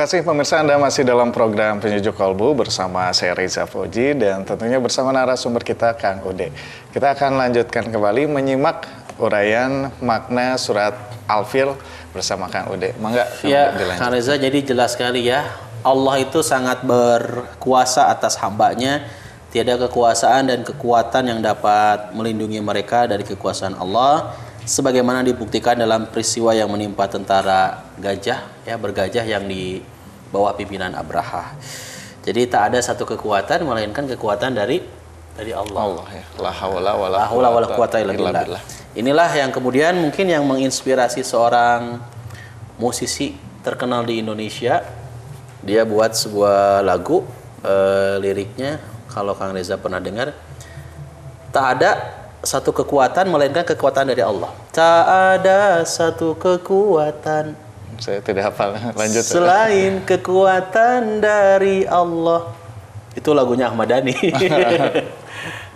kasih pemirsa, Anda masih dalam program Penyejuk Kolbu bersama saya Reza Fauji dan tentunya bersama narasumber kita Kang Ude. Kita akan lanjutkan kembali menyimak uraian makna surat Al-Fil bersama Kang Ude. Mangga ya, Kang Reza, jadi jelas sekali ya, Allah itu sangat berkuasa atas hambanya. Tiada kekuasaan dan kekuatan yang dapat melindungi mereka dari kekuasaan Allah, sebagaimana dibuktikan dalam peristiwa yang menimpa tentara gajah, ya, bergajah yang di bawah pimpinan Abraha. Jadi tak ada satu kekuatan melainkan kekuatan dari Allah. Ya. La haula wala quwata illa billah. Inilah yang kemudian mungkin yang menginspirasi seorang musisi terkenal di Indonesia. Dia buat sebuah lagu, liriknya kalau Kang Reza pernah dengar, tak ada satu kekuatan melainkan kekuatan dari Allah. Tak ada satu kekuatan, saya tidak hafal, lanjut, selain kekuatan dari Allah. Itu lagunya Ahmad Dhani.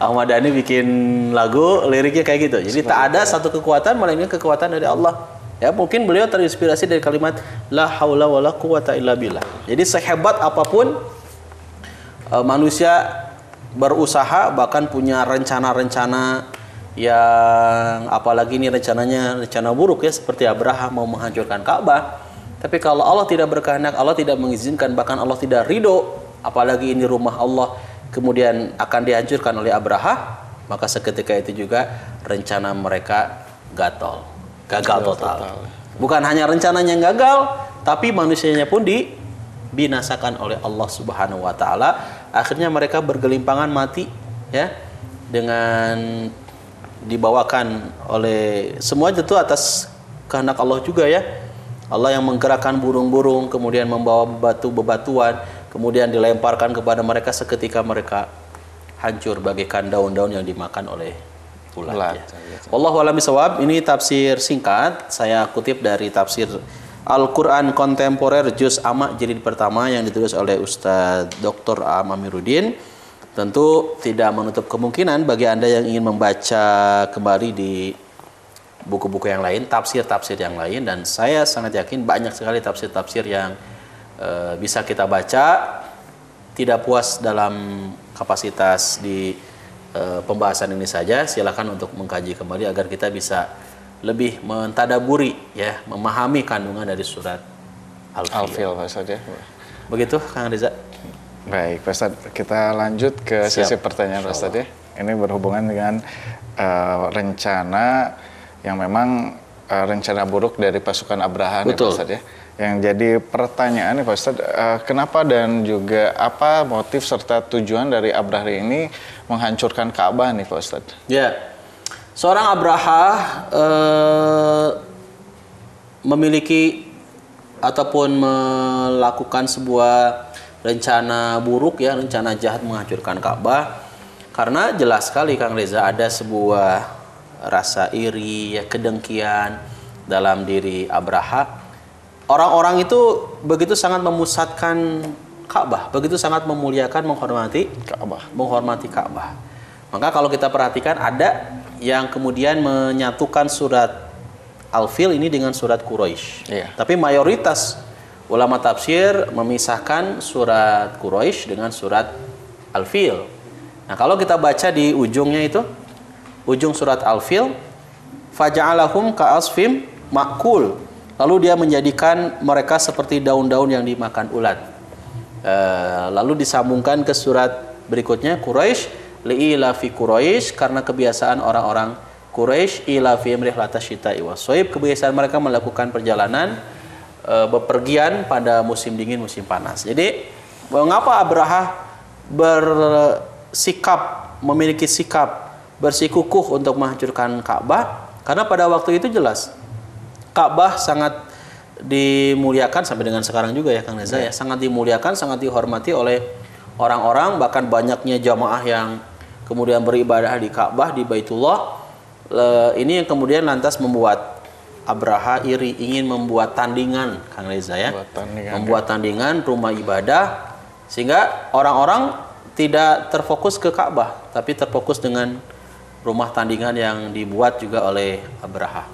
Ahmad Dhani bikin lagu, liriknya kayak gitu. Jadi tak ada satu kekuatan melainkan kekuatan dari Allah. Ya, mungkin beliau terinspirasi dari kalimat la haula wala quwata illa billah. Jadi sehebat apapun manusia berusaha, bahkan punya rencana-rencana yang apalagi ini rencana buruk ya, seperti Abraha mau menghancurkan Ka'bah. Tapi kalau Allah tidak berkehendak, Allah tidak mengizinkan, bahkan Allah tidak ridho, apalagi ini rumah Allah kemudian akan dihancurkan oleh Abraha, maka seketika itu juga rencana mereka gagal total. Bukan hanya rencananya yang gagal, tapi manusianya pun dibinasakan oleh Allah Subhanahu wa taala. Akhirnya mereka bergelimpangan mati ya, dengan dibawakan oleh semua itu atas kehendak Allah juga ya. Allah yang menggerakkan burung-burung, kemudian membawa bebatuan, kemudian dilemparkan kepada mereka, seketika mereka hancur bagaikan daun-daun yang dimakan oleh ulat. Ya. Wallahu a'lam bishawab. Ini tafsir singkat, saya kutip dari tafsir Al-Quran Kontemporer Juz Amma jilid pertama yang ditulis oleh Ustadz Dr. Am Amiruddin. Tentu tidak menutup kemungkinan bagi Anda yang ingin membaca kembali di buku-buku yang lain, tafsir-tafsir yang lain, dan saya sangat yakin banyak sekali tafsir-tafsir yang bisa kita baca. Tidak puas dalam kapasitas di pembahasan ini saja, silakan untuk mengkaji kembali agar kita bisa lebih mentadaburi ya, memahami kandungan dari surat Al-Fil, Pak Ustadz ya. Begitu Kang Reza. Baik, Pak Ustadz, kita lanjut ke sesi pertanyaan Pak Ustadz ya. Ini berhubungan dengan rencana yang memang rencana buruk dari pasukan Abraha nih, Pak Ustadz ya. Yang jadi pertanyaan nih Pak Ustadz, kenapa dan juga apa motif serta tujuan dari Abraha ini menghancurkan Ka'bah nih Pak Ustadz? Ya. Seorang Abraha memiliki ataupun melakukan sebuah rencana buruk ya, rencana jahat menghancurkan Ka'bah. Karena jelas sekali Kang Reza, ada sebuah rasa iri ya, kedengkian dalam diri Abraha. Orang-orang itu begitu sangat memusatkan Ka'bah, begitu sangat memuliakan, menghormati Ka'bah. Maka kalau kita perhatikan, ada yang kemudian menyatukan surat Al-Fil ini dengan surat Quraisy. Iya. Tapi mayoritas ulama tafsir memisahkan surat Quraisy dengan surat Al-Fil. Nah, kalau kita baca di ujungnya itu, ujung surat Al-Fil, faja'alahum ka'asfim ma'kul. Lalu dia menjadikan mereka seperti daun-daun yang dimakan ulat. Lalu disambungkan ke surat berikutnya, Quraisy li'ila fi Quraisy, karena kebiasaan orang-orang Quraisy ila fi rihlatas syita'i was-shaib, kebiasaan mereka melakukan perjalanan bepergian pada musim dingin, musim panas. Jadi mengapa Abraha memiliki sikap bersikukuh untuk menghancurkan Ka'bah? Karena pada waktu itu jelas Ka'bah sangat dimuliakan sampai dengan sekarang juga ya Kang Reza ya, sangat dimuliakan, sangat dihormati oleh orang-orang, bahkan banyaknya jamaah yang kemudian beribadah di Ka'bah, di Baitullah. Ini yang kemudian lantas membuat Abraha iri, ingin membuat tandingan Kang Reza ya, membuat tandingan rumah ibadah, sehingga orang-orang tidak terfokus ke Ka'bah, tapi terfokus dengan rumah tandingan yang dibuat juga oleh Abraha.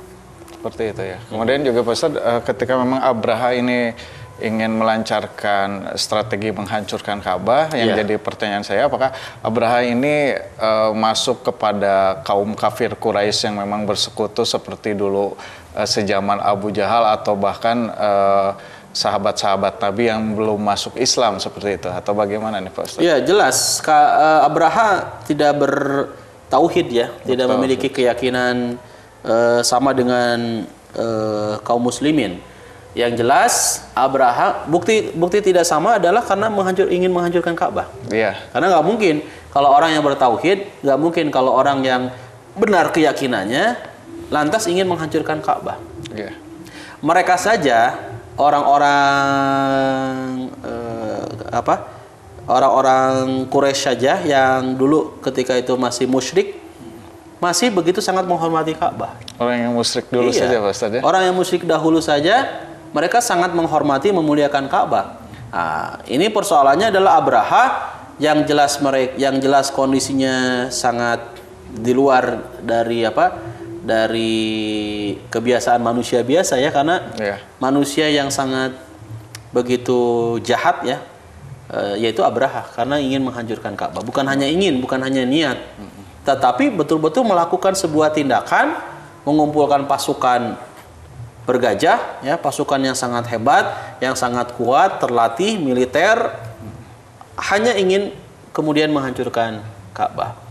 Seperti itu ya. Kemudian juga Pak Ustadz, ketika memang Abraha ini ingin melancarkan strategi menghancurkan Ka'bah. Yang jadi pertanyaan saya, apakah Abraha ini masuk kepada kaum kafir Quraisy yang memang bersekutu seperti dulu sejaman Abu Jahal, atau bahkan sahabat-sahabat Nabi yang belum masuk Islam seperti itu, atau bagaimana nih Pak Ustaz? Ya jelas, Abraha tidak bertauhid ya, tidak memiliki keyakinan sama dengan kaum muslimin. Yang jelas Abraha bukti tidak sama adalah karena ingin menghancurkan Ka'bah. Iya. Karena nggak mungkin kalau orang yang bertauhid, nggak mungkin kalau orang yang benar keyakinannya lantas ingin menghancurkan Ka'bah. Iya. Mereka saja orang-orang Quraisy saja yang dulu ketika itu masih musyrik, masih begitu sangat menghormati Ka'bah. Orang yang musyrik dulu saja Pak Ustaz ya? Orang yang musyrik dahulu saja mereka sangat menghormati, memuliakan Ka'bah. Nah, ini persoalannya adalah Abraha yang jelas kondisinya sangat di luar dari dari kebiasaan manusia biasa ya, karena manusia yang sangat begitu jahat ya, yaitu Abraha, karena ingin menghancurkan Ka'bah. Bukan hanya niat, tetapi betul-betul melakukan sebuah tindakan, mengumpulkan pasukan bergajah, ya, pasukan yang sangat hebat, yang sangat kuat, terlatih, militer, hanya ingin kemudian menghancurkan Ka'bah.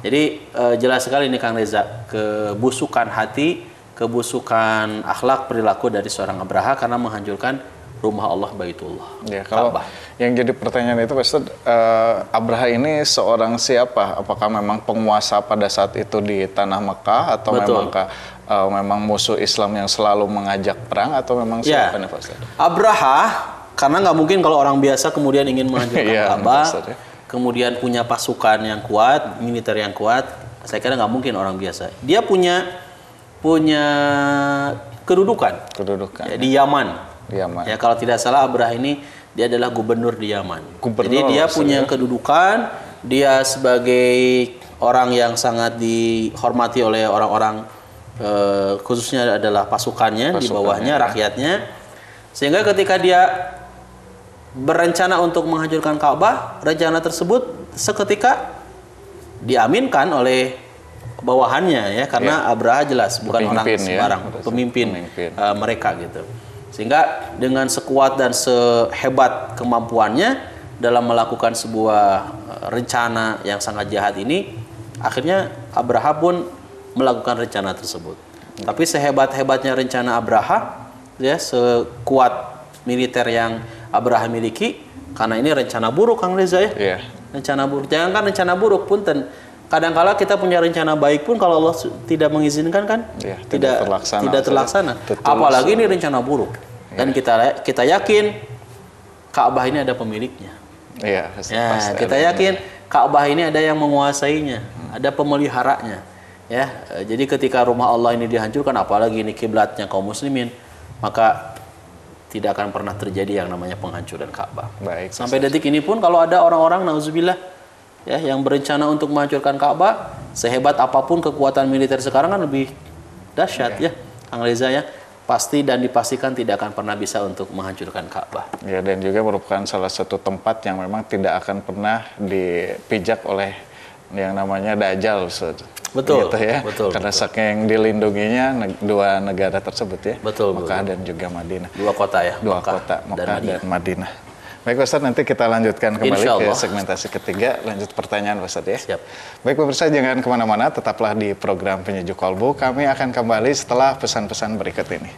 Jadi jelas sekali ini Kang Reza, kebusukan hati, kebusukan akhlak perilaku dari seorang Abraha karena menghancurkan rumah Allah Baitullah. Ya, kalau Ka'bah. Yang jadi pertanyaan itu Pak Ustaz, Abraha ini seorang siapa? Apakah memang penguasa pada saat itu di tanah Mekah, atau memang musuh Islam yang selalu mengajak perang, atau memang siapa nih Pak Ustaz? Abraha, karena nggak mungkin kalau orang biasa kemudian ingin menghancurkan Ka'bah, kemudian punya pasukan yang kuat, militer yang kuat, saya kira nggak mungkin orang biasa. Dia punya kedudukan ya, di Yaman. Ya, kalau tidak salah Abraha ini dia adalah gubernur di Yaman. Jadi dia punya kedudukan, dia sebagai orang yang sangat dihormati oleh orang-orang, khususnya adalah pasukannya di bawahnya, rakyatnya. Sehingga ketika dia berencana untuk menghancurkan Ka'bah, rencana tersebut seketika diaminkan oleh bawahannya ya, karena Abraha jelas bukan orang sembarang, pemimpin mereka gitu. Sehingga dengan sekuat dan sehebat kemampuannya dalam melakukan sebuah rencana yang sangat jahat ini, akhirnya Abraha pun melakukan rencana tersebut. Tapi sehebat-hebatnya rencana Abraha, ya, sekuat militer yang Abraha miliki, karena ini rencana buruk Kang Reza ya. Rencana buruk. Jangankan rencana buruk pun, kadang-kala kita punya rencana baik pun kalau Allah tidak mengizinkan kan, tidak terlaksana. Apalagi ini rencana buruk. Dan kita yakin Ka'bah ini ada pemiliknya. Kita yakin Ka'bah ini ada yang menguasainya, ada pemeliharanya. Ya, jadi ketika rumah Allah ini dihancurkan, apalagi ini kiblatnya kaum muslimin, maka tidak akan pernah terjadi yang namanya penghancuran Ka'bah. Sampai detik ini pun kalau ada orang-orang nauzubillah ya yang berencana untuk menghancurkan Ka'bah, sehebat apapun kekuatan militer sekarang kan lebih dahsyat ya Kang Reza ya, pasti dan dipastikan tidak akan pernah bisa untuk menghancurkan Ka'bah. Ya, dan juga merupakan salah satu tempat yang memang tidak akan pernah dipijak oleh yang namanya Dajjal. Betul, gitu ya. Karena saking dilindunginya dua negara tersebut ya. Mekah dan juga Madinah. Dua kota ya. Dua kota, Mekah dan Madinah. Baik Ustaz, nanti kita lanjutkan kembali ke segmentasi ketiga. Lanjut pertanyaan Ustaz ya. Siap. Baik pemirsa, jangan kemana-mana, tetaplah di program Penyejuk Kolbu. Kami akan kembali setelah pesan-pesan berikut ini.